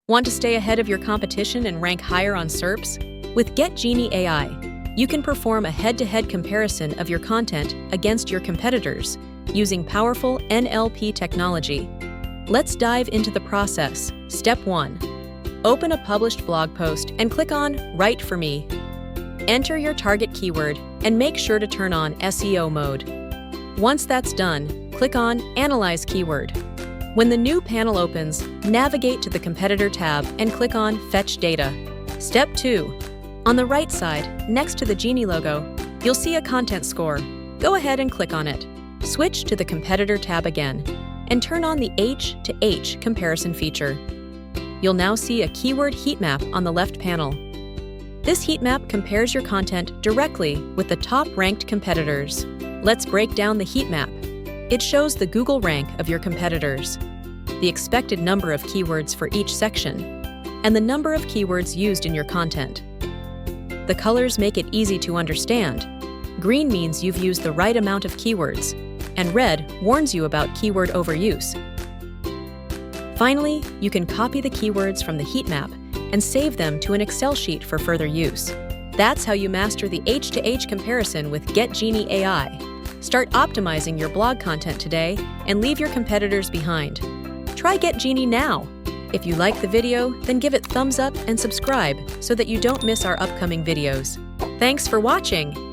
Want to stay ahead of your competition and rank higher on SERPs? With GetGenie AI, you can perform a head-to-head comparison of your content against your competitors using powerful NLP technology. Let's dive into the process. Step 1. Open a published blog post and click on Write for Me. Enter your target keyword and make sure to turn on SEO mode. Once that's done, click on Analyze Keyword. When the new panel opens, navigate to the Competitor tab and click on Fetch Data. Step 2. On the right side, next to the Genie logo, you'll see a content score. Go ahead and click on it. Switch to the Competitor tab again and turn on the H2H comparison feature. You'll now see a keyword heat map on the left panel. This heat map compares your content directly with the top-ranked competitors. Let's break down the heat map. It shows the Google rank of your competitors, the expected number of keywords for each section, and the number of keywords used in your content. The colors make it easy to understand. Green means you've used the right amount of keywords, and red warns you about keyword overuse. Finally, you can copy the keywords from the heat map and save them to an Excel sheet for further use. That's how you master the H2H comparison with GetGenie AI. Start optimizing your blog content today and leave your competitors behind. Try GetGenie now. If you like the video, then give it thumbs up and subscribe so that you don't miss our upcoming videos. Thanks for watching!